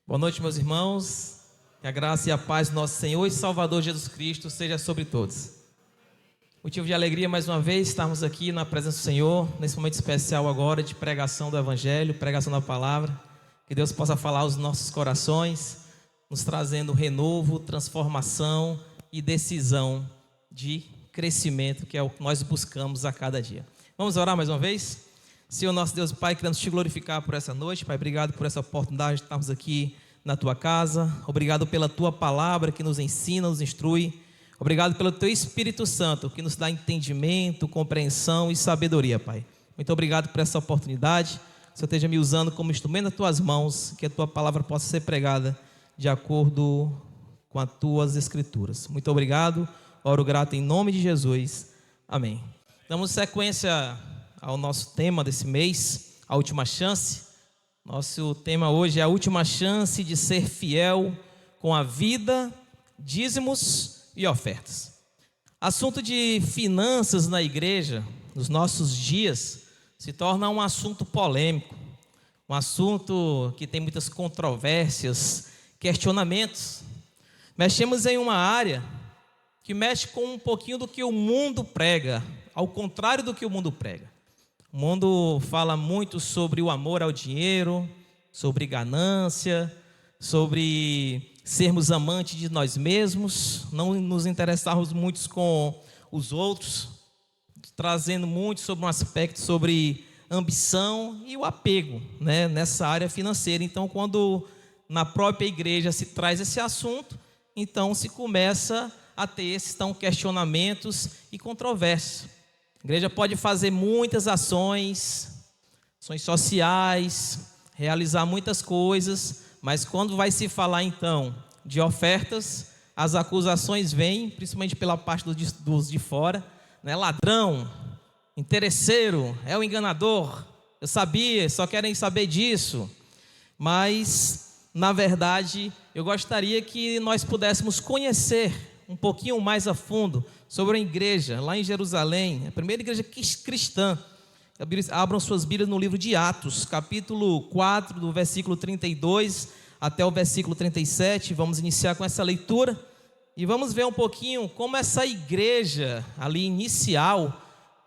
Boa noite, meus irmãos. Que a graça e a paz do nosso Senhor e Salvador Jesus Cristo seja sobre todos. Motivo de alegria mais uma vez estarmos aqui na presença do Senhor, nesse momento especial agora de pregação do Evangelho, pregação da Palavra. Que Deus possa falar aos nossos corações, nos trazendo renovo, transformação e decisão de crescimento, que é o que nós buscamos a cada dia. Vamos orar mais uma vez? Senhor nosso Deus e Pai, queremos te glorificar por essa noite. Pai, obrigado por essa oportunidade de estarmos aqui na tua casa. Obrigado pela tua palavra que nos ensina, nos instrui. Obrigado pelo teu Espírito Santo que nos dá entendimento, compreensão e sabedoria, Pai. Muito obrigado por essa oportunidade. Que o Senhor esteja me usando como instrumento das tuas mãos, que a tua palavra possa ser pregada de acordo com as tuas escrituras. Muito obrigado. Oro grato em nome de Jesus. Amém. Damos sequência ao nosso tema desse mês, a última chance. Nosso tema hoje é a última chance de ser fiel com a vida, dízimos e ofertas. Assunto de finanças na igreja, nos nossos dias, se torna um assunto polêmico, um assunto que tem muitas controvérsias, questionamentos. Mexemos em uma área que mexe com um pouquinho do que o mundo prega, ao contrário do que o mundo prega. O mundo fala muito sobre o amor ao dinheiro, sobre ganância, sobre sermos amantes de nós mesmos, não nos interessarmos muito com os outros, trazendo muito sobre um aspecto sobre ambição e o apego, né, nessa área financeira. Então, quando na própria igreja se traz esse assunto, então se começa a ter esses questionamentos e controvérsias. A igreja pode fazer muitas ações sociais, realizar muitas coisas, mas quando vai se falar então de ofertas, as acusações vêm, principalmente pela parte dos de fora, né? Ladrão, interesseiro, é o enganador, eu sabia, só querem saber disso. Mas, na verdade, eu gostaria que nós pudéssemos conhecer um pouquinho mais a fundo sobre a igreja, lá em Jerusalém, a primeira igreja cristã. Abram suas Bíblias no livro de Atos, capítulo 4, do versículo 32 até o versículo 37. Vamos iniciar com essa leitura e vamos ver um pouquinho como essa igreja ali inicial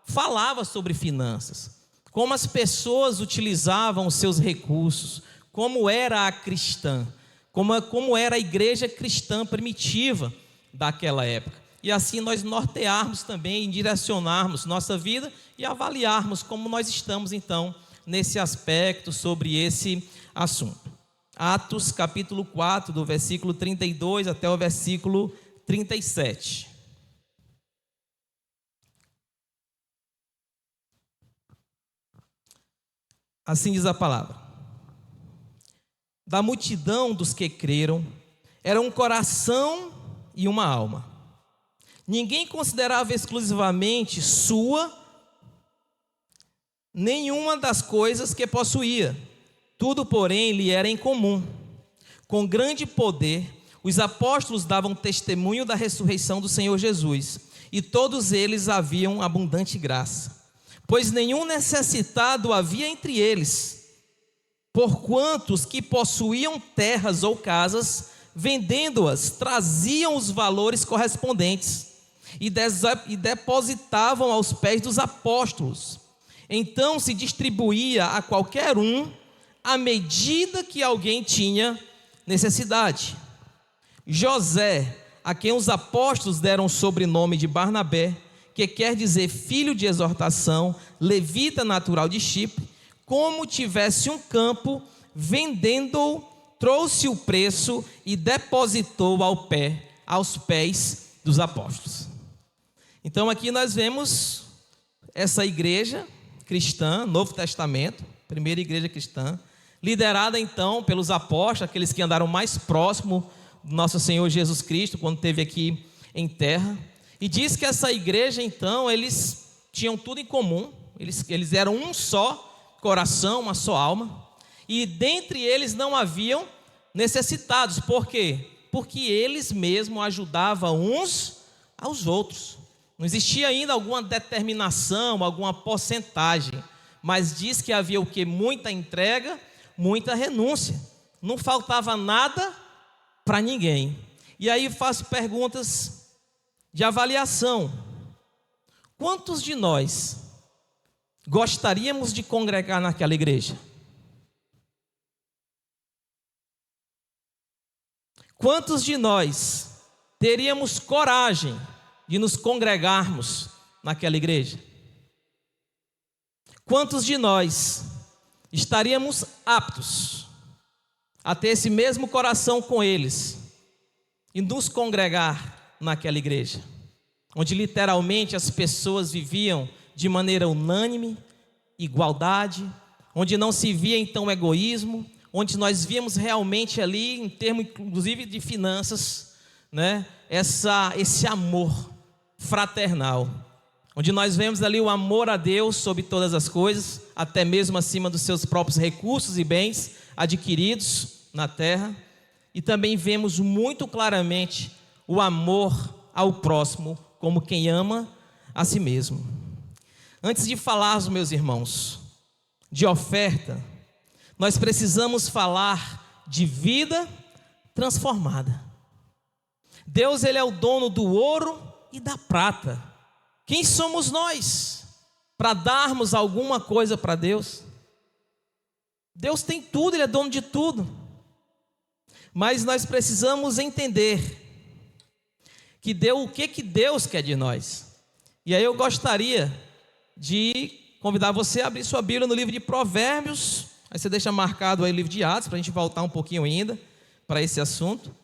falava sobre finanças, como as pessoas utilizavam os seus recursos, como era a cristã, como era a igreja cristã primitiva daquela época. E assim nós nortearmos também, direcionarmos nossa vida e avaliarmos como nós estamos então nesse aspecto, sobre esse assunto. Atos capítulo 4, do versículo 32 até o versículo 37. Assim diz a palavra: da multidão dos que creram, era um coração e uma alma. Ninguém considerava exclusivamente sua nenhuma das coisas que possuía. Tudo, porém, lhe era em comum. Com grande poder, os apóstolos davam testemunho da ressurreição do Senhor Jesus, e todos eles haviam abundante graça. Pois nenhum necessitado havia entre eles, porquanto os que possuíam terras ou casas, vendendo-as, traziam os valores correspondentes e depositavam aos pés dos apóstolos. Então se distribuía a qualquer um à medida que alguém tinha necessidade. José, a quem os apóstolos deram o sobrenome de Barnabé, que quer dizer filho de exortação, levita natural de Chipre, como tivesse um campo, vendendo-o, trouxe o preço e depositou aos pés dos apóstolos. Então aqui nós vemos essa igreja cristã, Novo Testamento, primeira igreja cristã, liderada então pelos apóstolos, aqueles que andaram mais próximo do nosso Senhor Jesus Cristo, quando esteve aqui em terra. E diz que essa igreja então, eles tinham tudo em comum, eles eram um só coração, uma só alma, e dentre eles não haviam necessitados. Por quê? Porque eles mesmos ajudavam uns aos outros. Não existia ainda alguma determinação, alguma porcentagem, mas diz que havia o quê? Muita entrega, muita renúncia. não faltava nada para ninguém. E aí faço perguntas de avaliação. Quantos de nós gostaríamos de congregar naquela igreja? Quantos de nós teríamos coragem de nos congregarmos naquela igreja? Quantos de nós estaríamos aptos a ter esse mesmo coração com eles e nos congregar naquela igreja, onde literalmente as pessoas viviam de maneira unânime, igualdade, onde não se via então egoísmo, onde nós víamos realmente ali, em termos inclusive de finanças, né, esse amor fraternal, onde nós vemos ali o amor a Deus sobre todas as coisas, até mesmo acima dos seus próprios recursos e bens adquiridos na terra, e também vemos muito claramente o amor ao próximo como quem ama a si mesmo. Antes de falarmos, meus irmãos, de oferta, nós precisamos falar de vida transformada. Deus, Ele é o dono do ouro e da prata. Quem somos nós para darmos alguma coisa para Deus? Deus tem tudo, Ele é dono de tudo. Mas nós precisamos entender o que Deus quer de nós. E aí eu gostaria de convidar você a abrir sua Bíblia no livro de Provérbios. Aí você deixa marcado aí o livro de Atos, para a gente voltar um pouquinho ainda para esse assunto.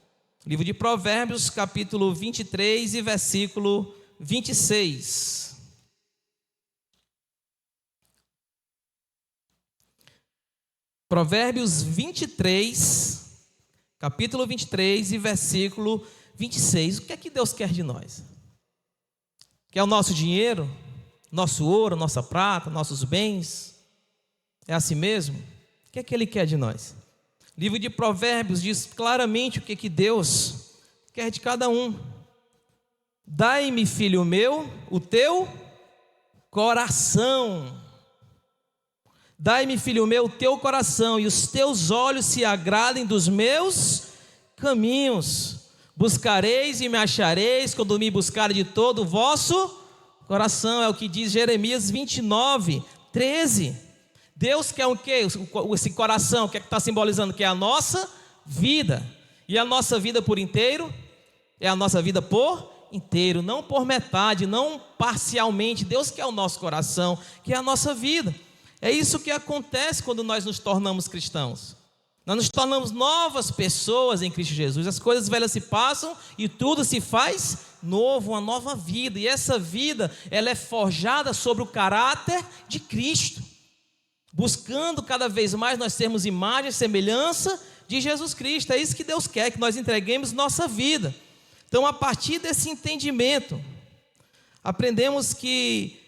Livro de Provérbios, capítulo 23 e versículo 26. Provérbios 23, capítulo 23 e versículo 26. O que é que Deus quer de nós? Quer o nosso dinheiro, nosso ouro, nossa prata, nossos bens? É assim mesmo? O que é que Ele quer de nós? O livro de Provérbios diz claramente o que Deus quer de cada um. Dai-me, filho meu, o teu coração. Dai-me, filho meu, o teu coração, e os teus olhos se agradem dos meus caminhos. Buscareis e me achareis quando me buscarem de todo o vosso coração. É o que diz Jeremias 29, 13. Deus quer o quê? Esse coração, o que é que está simbolizando? Que é a nossa vida. E a nossa vida por inteiro? É a nossa vida por inteiro, não por metade, não parcialmente. Deus quer o nosso coração, que é a nossa vida. É isso que acontece quando nós nos tornamos cristãos. Nós nos tornamos novas pessoas em Cristo Jesus. As coisas velhas se passam e tudo se faz novo, uma nova vida. E essa vida, ela é forjada sobre o caráter de Cristo, buscando cada vez mais nós sermos imagem e semelhança de Jesus Cristo. É isso que Deus quer, que nós entreguemos nossa vida. Então, a partir desse entendimento, aprendemos que,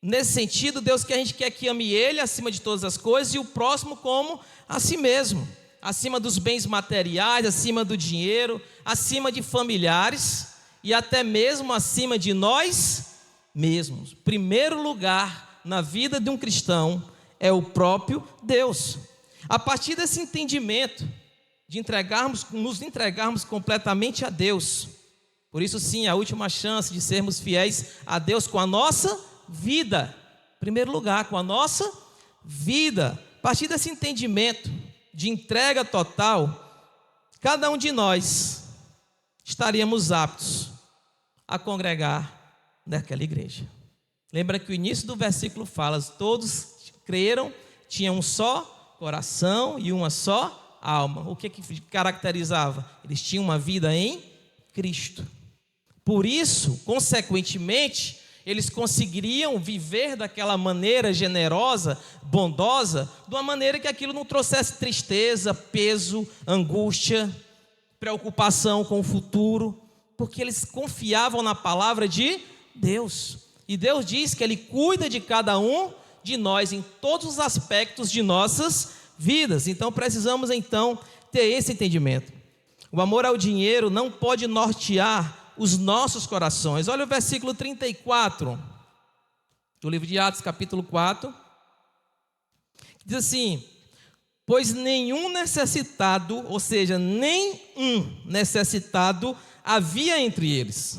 nesse sentido, Deus quer, a gente quer que ame Ele acima de todas as coisas e o próximo como a si mesmo, acima dos bens materiais, acima do dinheiro, acima de familiares e até mesmo acima de nós mesmos. Primeiro lugar na vida de um cristão é o próprio Deus. A partir desse entendimento de nos entregarmos completamente a Deus, por isso sim, a última chance de sermos fiéis a Deus com a nossa vida, em primeiro lugar, com a nossa vida. A partir desse entendimento de entrega total, cada um de nós estaríamos aptos a congregar naquela igreja. Lembra que o início do versículo fala: todos creram, tinham um só coração e uma só alma. O que caracterizava? Eles tinham uma vida em Cristo. Por isso, consequentemente, eles conseguiriam viver daquela maneira generosa, bondosa, de uma maneira que aquilo não trouxesse tristeza, peso, angústia, preocupação com o futuro, porque eles confiavam na palavra de Deus. E Deus diz que Ele cuida de cada um de nós em todos os aspectos de nossas vidas. Então precisamos ter esse entendimento. O amor ao dinheiro não pode nortear os nossos corações. Olha o versículo 34 do livro de Atos, capítulo 4, que diz assim: pois nenhum necessitado, ou seja, nenhum necessitado havia entre eles.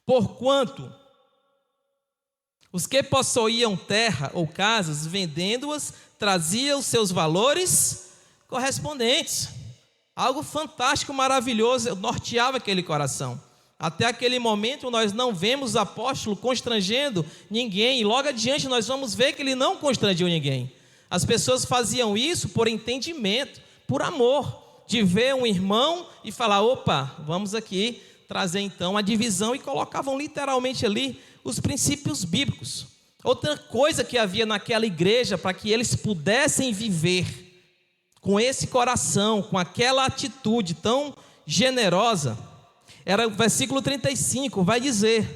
Porquanto os que possuíam terra ou casas, vendendo-as, traziam os seus valores correspondentes. Algo fantástico, maravilhoso, norteava aquele coração. Até aquele momento nós não vemos o apóstolo constrangendo ninguém, e logo adiante nós vamos ver que ele não constrangiu ninguém. As pessoas faziam isso por entendimento, por amor, de ver um irmão e falar: opa, vamos aqui trazer então a divisão, e colocavam literalmente ali os princípios bíblicos. Outra coisa que havia naquela igreja, para que eles pudessem viver com esse coração, com aquela atitude tão generosa, era o versículo 35, vai dizer: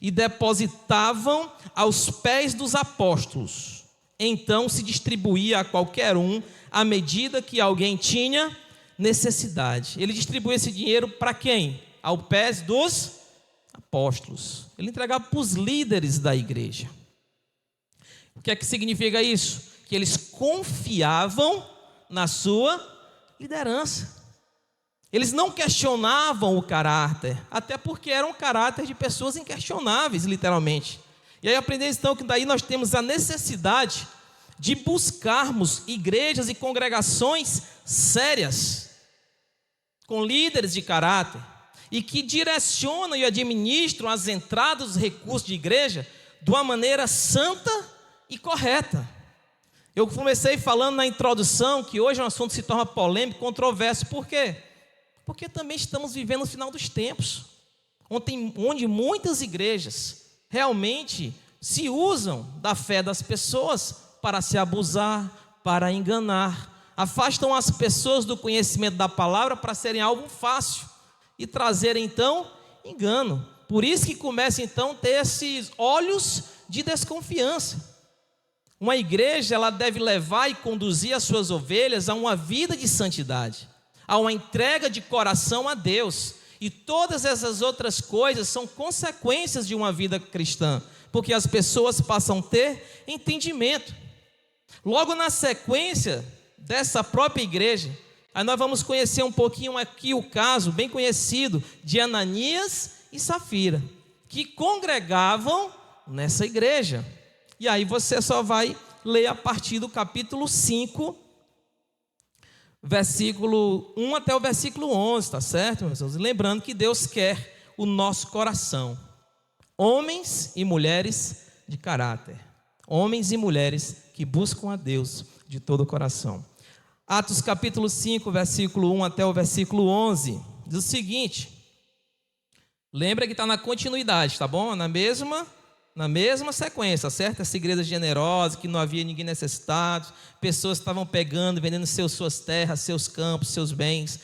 e depositavam aos pés dos apóstolos, então se distribuía a qualquer um, à medida que alguém tinha necessidade. Ele distribuía esse dinheiro para quem? Aos pés dos apóstolos. Ele entregava para os líderes da igreja. O que é que significa isso? Que eles confiavam na sua liderança. Eles não questionavam o caráter, até porque era um caráter de pessoas inquestionáveis, literalmente. E aí aprendemos então que daí nós temos a necessidade de buscarmos igrejas e congregações sérias, com líderes de caráter, e que direcionam e administram as entradas dos recursos de igreja de uma maneira santa e correta. Eu comecei falando na introdução que hoje é um assunto que se torna polêmico, controverso. Por quê? Porque também estamos vivendo o final dos tempos, onde muitas igrejas realmente se usam da fé das pessoas para se abusar, para enganar, afastam as pessoas do conhecimento da palavra para serem algo fácil e trazer então engano. Por isso que começa então a ter esses olhos de desconfiança. Uma igreja, ela deve levar e conduzir as suas ovelhas a uma vida de santidade, a uma entrega de coração a Deus, e todas essas outras coisas são consequências de uma vida cristã, porque as pessoas passam a ter entendimento. Logo na sequência dessa própria igreja, aí nós vamos conhecer um pouquinho aqui o caso bem conhecido de Ananias e Safira, que congregavam nessa igreja. E aí você só vai ler a partir do capítulo 5, versículo 1 até o versículo 11, tá certo, meus irmãos? Lembrando que Deus quer o nosso coração, homens e mulheres de caráter, homens e mulheres que buscam a Deus de todo o coração. Atos capítulo 5, versículo 1 até o versículo 11, diz o seguinte: lembra que está na continuidade, tá bom? Na mesma sequência, certo? Essa igreja generosa, que não havia ninguém necessitado, pessoas estavam pegando, vendendo suas terras, seus campos, seus bens.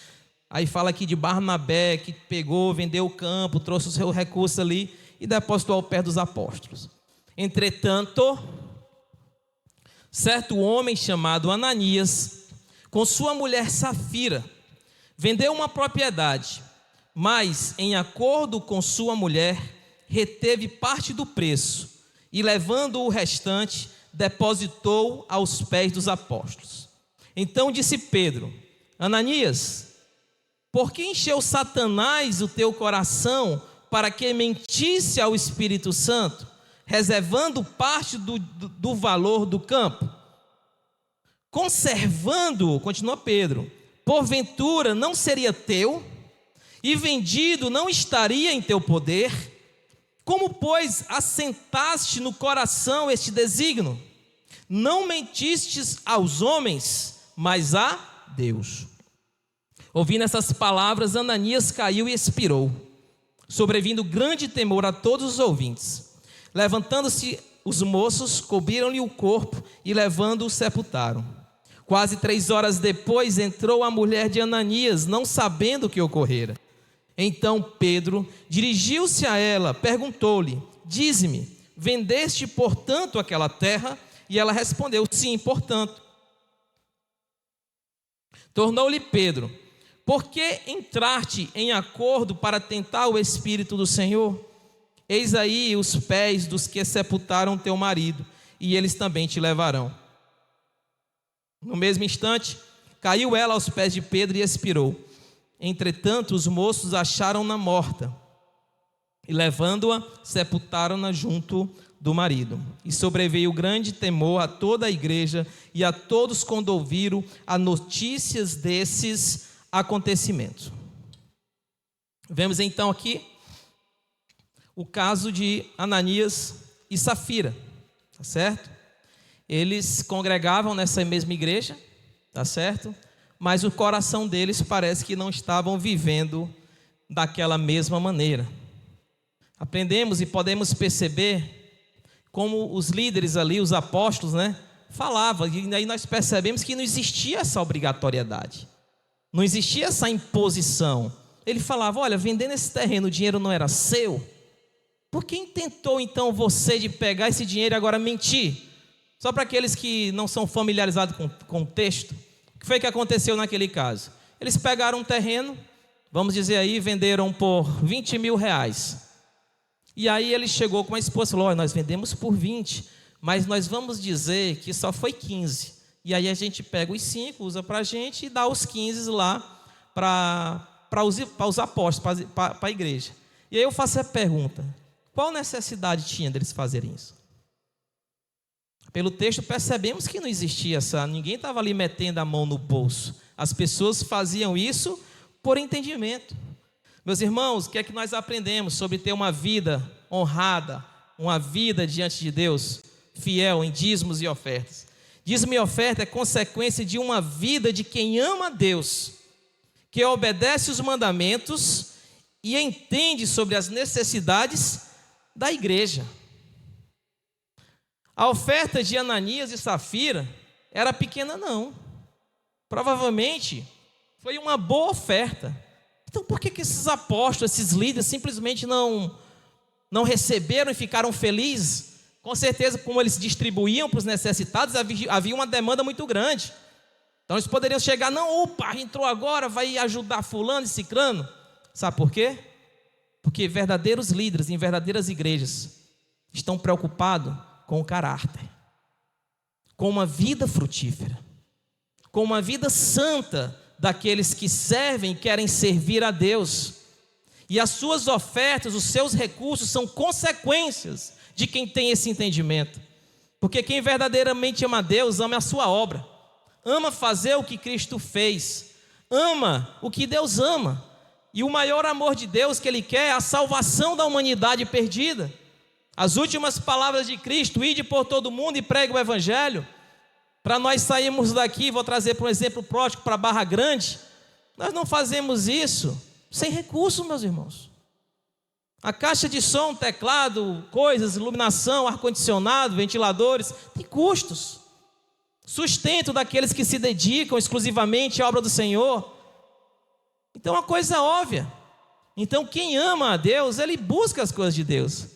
Aí fala aqui de Barnabé, que pegou, vendeu o campo, trouxe o seu recurso ali e depositou ao pé dos apóstolos. Entretanto, certo homem chamado Ananias, com sua mulher Safira, vendeu uma propriedade, mas em acordo com sua mulher, reteve parte do preço e, levando o restante, depositou aos pés dos apóstolos. Então disse Pedro: Ananias, por que encheu Satanás o teu coração para que mentisse ao Espírito Santo, reservando parte do valor do campo? Conservando-o, continua Pedro, porventura não seria teu, e vendido não estaria em teu poder? Como, pois, assentaste no coração este desígnio? Não mentistes aos homens, mas a Deus. Ouvindo essas palavras, Ananias caiu e expirou, sobrevindo grande temor a todos os ouvintes. Levantando-se os moços, cobriram-lhe o corpo e, levando-o, sepultaram. Quase 3 horas depois entrou a mulher de Ananias, não sabendo o que ocorrera. Então Pedro dirigiu-se a ela, perguntou-lhe: dize-me, vendeste portanto aquela terra? E ela respondeu: sim, portanto. Tornou-lhe Pedro: por que entraste em acordo para tentar o Espírito do Senhor? Eis aí os pés dos que sepultaram teu marido, e eles também te levarão. No mesmo instante, caiu ela aos pés de Pedro e expirou. Entretanto, os moços acharam-na morta e, levando-a, sepultaram-na junto do marido. E sobreveio grande temor a toda a igreja e a todos quando ouviram as notícias desses acontecimentos. Vemos então aqui o caso de Ananias e Safira, tá certo? Eles congregavam nessa mesma igreja, tá certo? Mas o coração deles parece que não estavam vivendo daquela mesma maneira. Aprendemos e podemos perceber como os líderes ali, os apóstolos, falavam, e aí nós percebemos que não existia essa obrigatoriedade, não existia essa imposição. Ele falava: olha, vendendo esse terreno, o dinheiro não era seu. Por que tentou então você de pegar esse dinheiro e agora mentir? Só para aqueles que não são familiarizados com o texto, o que foi que aconteceu naquele caso? Eles pegaram um terreno, vamos dizer aí, venderam por 20 mil reais. E aí ele chegou com a esposa e falou: olha, nós vendemos por 20, mas nós vamos dizer que só foi 15. E aí a gente pega os 5, usa para a gente e dá os 15 lá para os apóstolos, para a igreja. E aí eu faço a pergunta: qual necessidade tinha deles fazerem isso? Pelo texto percebemos que não existia ninguém estava ali metendo a mão no bolso. As pessoas faziam isso por entendimento. Meus irmãos, o que é que nós aprendemos sobre ter uma vida honrada, uma vida diante de Deus, fiel em dízimos e ofertas? Dízimo e oferta é consequência de uma vida de quem ama a Deus, que obedece os mandamentos e entende sobre as necessidades da igreja. A oferta de Ananias e Safira era pequena, não. Provavelmente foi uma boa oferta. Então por que esses apóstolos, esses líderes simplesmente não receberam e ficaram felizes? Com certeza, como eles distribuíam para os necessitados, havia uma demanda muito grande. Então eles poderiam chegar: não, opa, entrou agora, vai ajudar fulano e ciclano. Sabe por quê? Porque verdadeiros líderes em verdadeiras igrejas estão preocupados com o caráter, com uma vida frutífera, com uma vida santa daqueles que servem e querem servir a Deus. E as suas ofertas, os seus recursos são consequências de quem tem esse entendimento. Porque quem verdadeiramente ama a Deus, ama a sua obra, ama fazer o que Cristo fez, ama o que Deus ama. E o maior amor de Deus que Ele quer é a salvação da humanidade perdida. As últimas palavras de Cristo: ide por todo mundo e pregue o Evangelho. Para nós sairmos daqui, vou trazer para um exemplo prático para Barra Grande, nós não fazemos isso sem recursos, meus irmãos. A caixa de som, teclado, coisas, iluminação, ar-condicionado, ventiladores, tem custos. Sustento daqueles que se dedicam exclusivamente à obra do Senhor. Então, uma coisa óbvia. Então, quem ama a Deus, ele busca as coisas de Deus.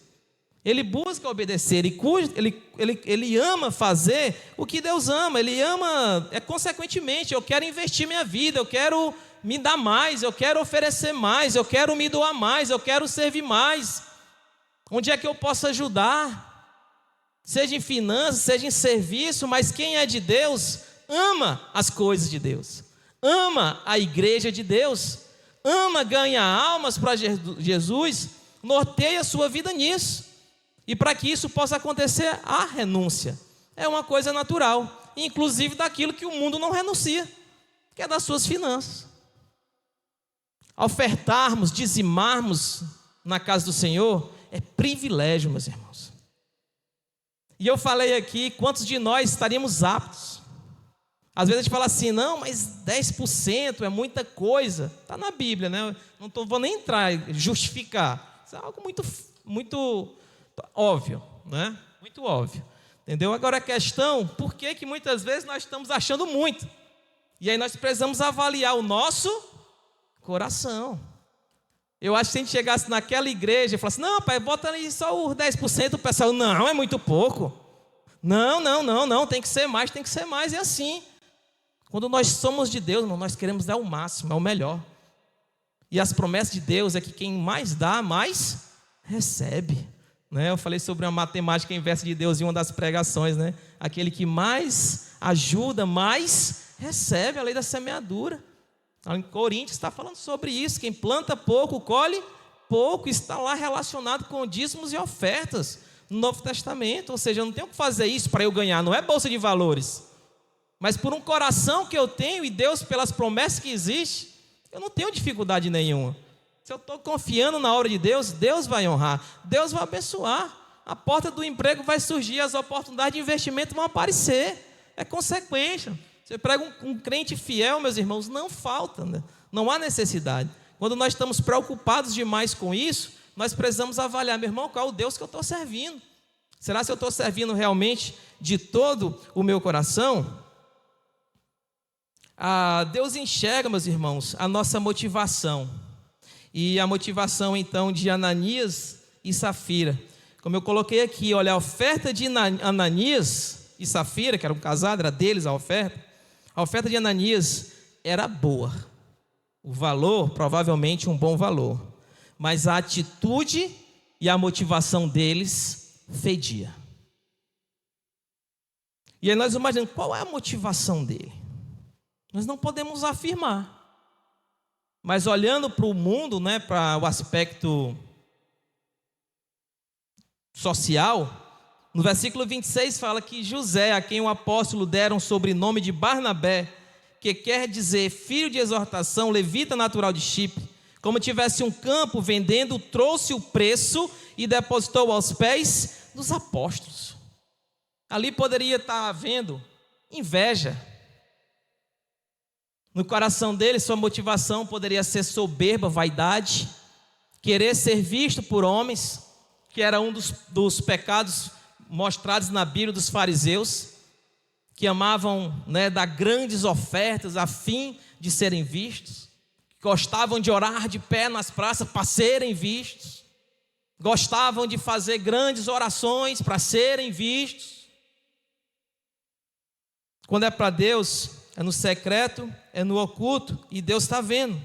Ele busca obedecer, ele ama fazer o que Deus ama. Ele ama, consequentemente, eu quero investir minha vida, eu quero me dar mais, eu quero oferecer mais, eu quero me doar mais, eu quero servir mais. Onde é que eu posso ajudar? Seja em finanças, seja em serviço, mas quem é de Deus, ama as coisas de Deus. Ama a igreja de Deus, ama ganhar almas para Jesus, norteia a sua vida nisso. E para que isso possa acontecer, a renúncia é uma coisa natural, inclusive daquilo que o mundo não renuncia, que é das suas finanças. Ofertarmos, dizimarmos na casa do Senhor é privilégio, meus irmãos. E eu falei aqui, quantos de nós estaríamos aptos? Às vezes a gente fala assim: não, mas 10% é muita coisa. Está na Bíblia, né? Vou nem entrar e justificar. Isso é algo muito óbvio, né? Muito óbvio. Entendeu? Agora a questão: por que muitas vezes nós estamos achando muito? E aí nós precisamos avaliar o nosso coração. Eu acho que se a gente chegasse naquela igreja e falasse: não, pai, bota aí só os 10%, o pessoal: não, é muito pouco. Não, tem que ser mais, é assim. Quando nós somos de Deus, irmão, nós queremos dar o máximo, é o melhor. E as promessas de Deus é que quem mais dá, mais recebe. né? Eu falei sobre a matemática inversa de Deus em uma das pregações, né? Aquele que mais ajuda, mais recebe, a lei da semeadura. Em Coríntios está falando sobre isso. Quem planta pouco, colhe pouco. Está lá relacionado com dízimos e ofertas no Novo Testamento. Ou seja, eu não tenho que fazer isso para eu ganhar, não é bolsa de valores. Mas por um coração que eu tenho e Deus, pelas promessas que existem, eu não tenho dificuldade nenhuma. Se eu estou confiando na obra de Deus, Deus vai honrar, Deus vai abençoar. A porta do emprego vai surgir, as oportunidades de investimento vão aparecer. É consequência. Você prega um crente fiel, meus irmãos, não falta, né? Não há necessidade. Quando nós estamos preocupados demais com isso, nós precisamos avaliar, meu irmão, qual é o Deus que eu estou servindo? Será que eu estou servindo realmente de todo o meu coração? Deus enxerga, meus irmãos, a nossa motivação. E a motivação, então, de Ananias e Safira. Como eu coloquei aqui, olha, a oferta de Ananias e Safira, que era um casado, era deles a oferta de Ananias era boa. O valor, provavelmente um bom valor. Mas a atitude e a motivação deles fedia. E aí nós imaginamos, qual é a motivação dele? Nós não podemos afirmar. Mas olhando para o mundo, né, para o aspecto social, no versículo 26 fala que José, a quem o apóstolo deram o sobrenome de Barnabé, que quer dizer filho de exortação, levita natural de Chipre, como tivesse um campo vendendo, trouxe o preço e depositou aos pés dos apóstolos. Ali poderia estar havendo inveja. No coração dele, sua motivação poderia ser soberba, vaidade, querer ser visto por homens, que era um dos pecados mostrados na Bíblia dos fariseus, que amavam, né, dar grandes ofertas a fim de serem vistos, gostavam de orar de pé nas praças para serem vistos, gostavam de fazer grandes orações para serem vistos. Quando é para Deus, é no secreto, é no oculto, e Deus está vendo.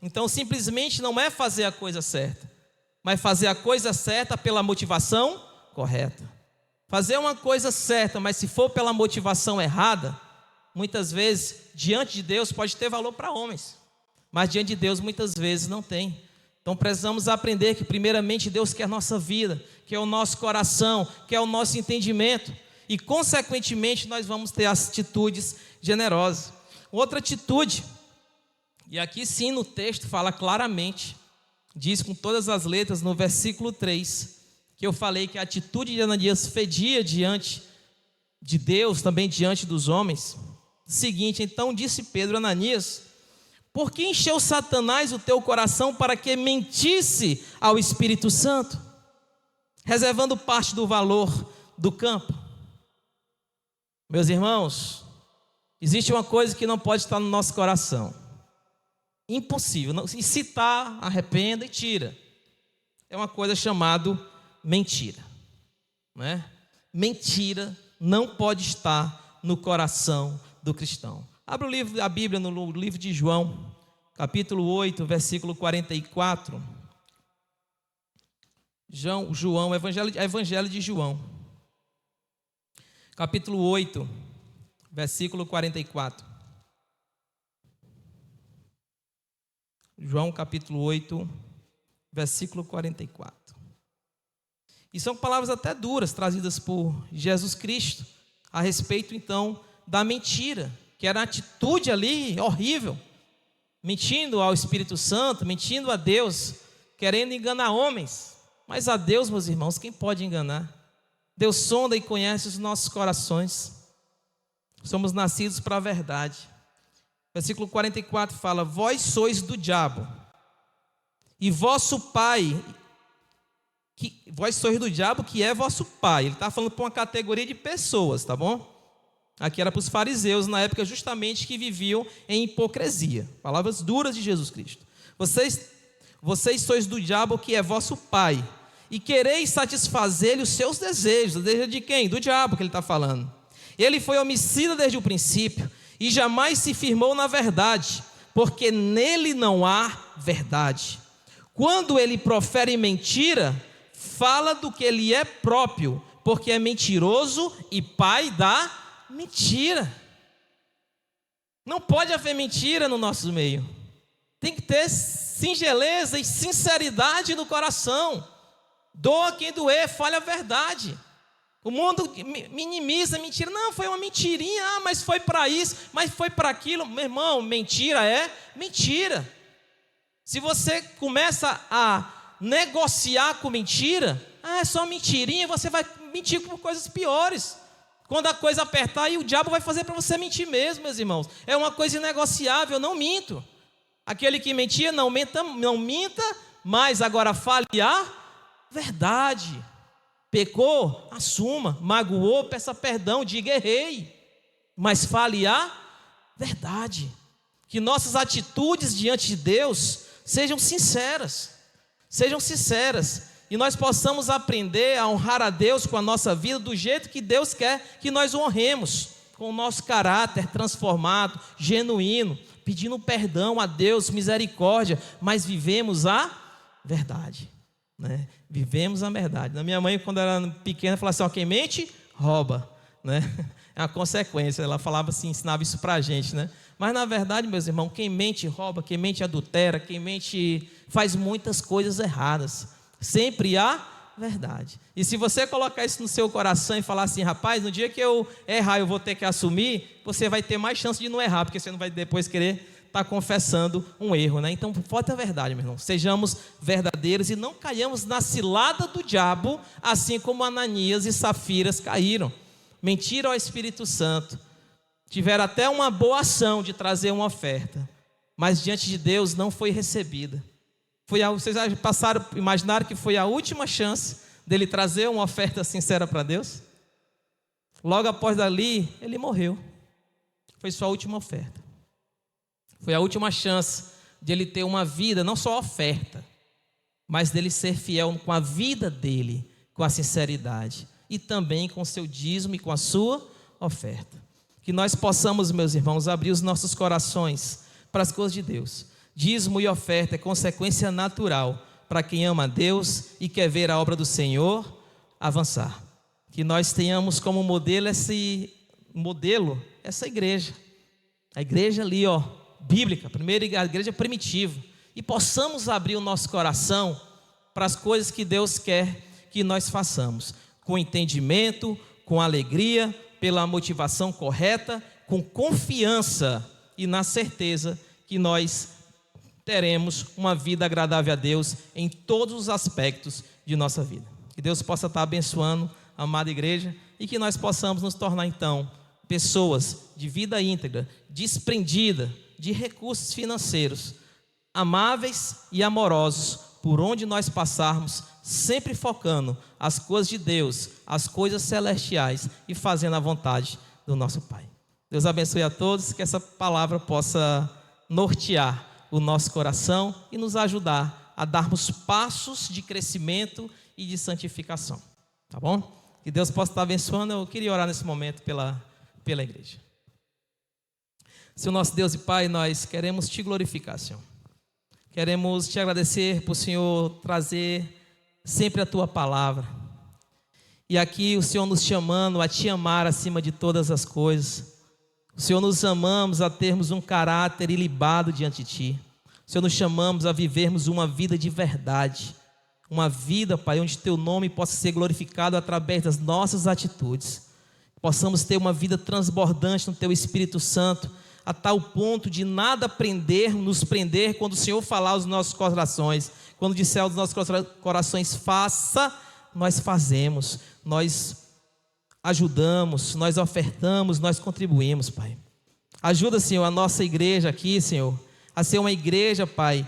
Então simplesmente não é fazer a coisa certa, mas fazer a coisa certa pela motivação correta. Fazer uma coisa certa, mas se for pela motivação errada, muitas vezes, diante de Deus, pode ter valor para homens, mas diante de Deus, muitas vezes, não tem. Então precisamos aprender que primeiramente Deus quer a nossa vida, quer o nosso coração, quer o nosso entendimento, e consequentemente nós vamos ter atitudes generosas. Outra atitude, e aqui sim no texto fala claramente, diz com todas as letras no versículo 3, que eu falei que a atitude de Ananias fedia diante de Deus, também diante dos homens. Seguinte, então disse Pedro a Ananias: por que encheu Satanás o teu coração para que mentisse ao Espírito Santo, reservando parte do valor do campo? Meus irmãos, existe uma coisa que não pode estar no nosso coração. Impossível. E se está, arrependa e tira. É uma coisa chamada mentira, né? Mentira não pode estar no coração do cristão. Abra a Bíblia no livro de João, capítulo 8, versículo 44. João, Evangelho de João, capítulo 8, versículo 44. João, capítulo 8, versículo 44. E são palavras até duras, trazidas por Jesus Cristo, a respeito então da mentira, que era a atitude ali horrível, mentindo ao Espírito Santo, mentindo a Deus, querendo enganar homens. Mas a Deus, meus irmãos, quem pode enganar? Deus sonda e conhece os nossos corações. Somos nascidos para a verdade. Versículo 44 fala: vós sois do diabo, e vosso pai... vós sois do diabo, que é vosso pai. Ele está falando para uma categoria de pessoas, tá bom? Aqui era para os fariseus, na época justamente que viviam em hipocrisia. Palavras duras de Jesus Cristo. Vocês sois do diabo, que é vosso pai, e quereis satisfazer-lhe os seus desejos. O desejo de quem? Do diabo que ele está falando. Ele foi homicida desde o princípio, e jamais se firmou na verdade, porque nele não há verdade. Quando ele profere mentira, fala do que lhe é próprio, porque é mentiroso e pai da mentira. Não pode haver mentira no nosso meio. Tem que ter singeleza e sinceridade no coração. Doa quem doer, fale a verdade. O mundo minimiza a mentira. Não, foi uma mentirinha, mas foi para isso, mas foi para aquilo. Meu irmão, mentira é mentira. Se você começa a negociar com mentira, é só mentirinha, você vai mentir com coisas piores. Quando a coisa apertar, aí o diabo vai fazer para você mentir mesmo, meus irmãos. É uma coisa inegociável, eu não minto. Aquele que mentia, não minta, mas agora fale a verdade. Pecou, assuma. Magoou, peça perdão, diga errei. Mas fale a verdade. Que nossas atitudes diante de Deus sejam sinceras. Sejam sinceras. E nós possamos aprender a honrar a Deus com a nossa vida do jeito que Deus quer que nós o honremos. Com o nosso caráter transformado, genuíno, pedindo perdão a Deus, misericórdia, mas vivemos a verdade, né? Vivemos a verdade. A minha mãe, quando era pequena, falava assim: quem mente, rouba, né? É uma consequência. Ela falava assim, ensinava isso pra gente, né? Mas na verdade, meus irmãos, quem mente rouba, quem mente adultera, quem mente faz muitas coisas erradas. Sempre há verdade. E se você colocar isso no seu coração e falar assim: rapaz, no dia que eu errar eu vou ter que assumir, você vai ter mais chance de não errar, porque você não vai depois querer estar confessando um erro, né? Então, pode ter verdade, meu irmão. Sejamos verdadeiros e não caiamos na cilada do diabo, assim como Ananias e Safiras caíram. Mentiram ao Espírito Santo. Tiveram até uma boa ação de trazer uma oferta, mas diante de Deus não foi recebida. Vocês imaginaram que foi a última chance dele trazer uma oferta sincera para Deus? Logo após dali, ele morreu. Foi sua última oferta. Foi a última chance de ele ter uma vida, não só oferta, mas dele ser fiel com a vida dele, com a sinceridade, e também com o seu dízimo e com a sua oferta. Que nós possamos, meus irmãos, abrir os nossos corações para as coisas de Deus. Dízimo e oferta é consequência natural para quem ama a Deus e quer ver a obra do Senhor avançar. Que nós tenhamos como modelo essa igreja. A igreja ali, bíblica, primeira igreja primitiva. E possamos abrir o nosso coração para as coisas que Deus quer que nós façamos. Com entendimento, com alegria, pela motivação correta, com confiança e na certeza que nós teremos uma vida agradável a Deus em todos os aspectos de nossa vida. Que Deus possa estar abençoando a amada igreja e que nós possamos nos tornar então pessoas de vida íntegra, desprendida de recursos financeiros, amáveis e amorosos por onde nós passarmos, sempre focando as coisas de Deus, as coisas celestiais e fazendo a vontade do nosso Pai. Deus abençoe a todos, que essa palavra possa nortear o nosso coração e nos ajudar a darmos passos de crescimento e de santificação, tá bom? Que Deus possa estar abençoando. Eu queria orar nesse momento pela igreja. Senhor nosso Deus e Pai, nós queremos Te glorificar, Senhor. Queremos Te agradecer por, Senhor, trazer sempre a Tua palavra. E aqui o Senhor nos chamando a Te amar acima de todas as coisas. O Senhor nos amamos a termos um caráter ilibado diante de Ti. O Senhor nos chamamos a vivermos uma vida de verdade. Uma vida, Pai, onde Teu nome possa ser glorificado através das nossas atitudes. Possamos ter uma vida transbordante no Teu Espírito Santo, a tal ponto de nada nos prender quando o Senhor falar aos nossos corações. Quando disser aos nossos corações, faça, nós fazemos, nós ajudamos, nós ofertamos, nós contribuímos, Pai. Ajuda, Senhor, a nossa igreja aqui, Senhor, a ser uma igreja, Pai,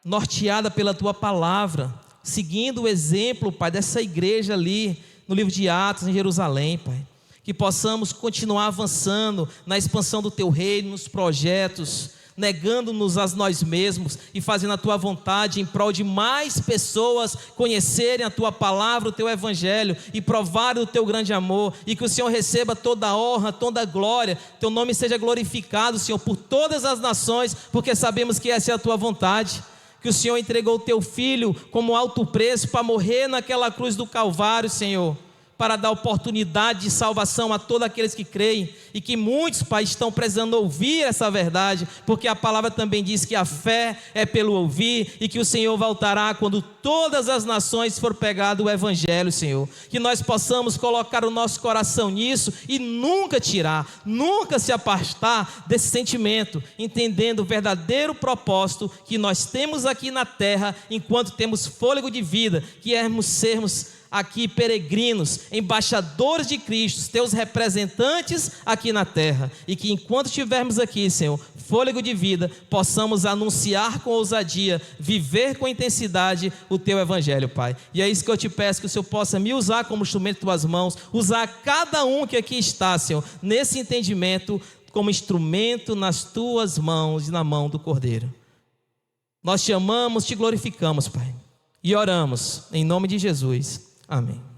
norteada pela Tua palavra, seguindo o exemplo, Pai, dessa igreja ali no livro de Atos, em Jerusalém, Pai. Que possamos continuar avançando na expansão do Teu reino, nos projetos, negando-nos a nós mesmos e fazendo a Tua vontade em prol de mais pessoas conhecerem a Tua palavra, o Teu evangelho e provarem o Teu grande amor, e que o Senhor receba toda a honra, toda a glória, Teu nome seja glorificado, Senhor, por todas as nações, porque sabemos que essa é a Tua vontade. que o Senhor entregou o teu filho como alto preço para morrer naquela cruz do Calvário, Senhor, para dar oportunidade de salvação a todos aqueles que creem, e que muitos, Pai, estão precisando ouvir essa verdade, porque a palavra também diz que a fé é pelo ouvir, e que o Senhor voltará quando todas as nações for pregado o Evangelho, Senhor. Que nós possamos colocar o nosso coração nisso e nunca tirar, nunca se afastar desse sentimento, entendendo o verdadeiro propósito que nós temos aqui na terra, enquanto temos fôlego de vida, que é sermos aqui peregrinos, embaixadores de Cristo, teus representantes aqui na terra, e que enquanto estivermos aqui, Senhor, fôlego de vida, possamos anunciar com ousadia, viver com intensidade o teu evangelho, Pai. E é isso que eu te peço, que o Senhor possa me usar como instrumento de tuas mãos, usar cada um que aqui está, Senhor, nesse entendimento, como instrumento nas tuas mãos e na mão do Cordeiro. Nós te amamos, te glorificamos, Pai, e oramos em nome de Jesus. Amém.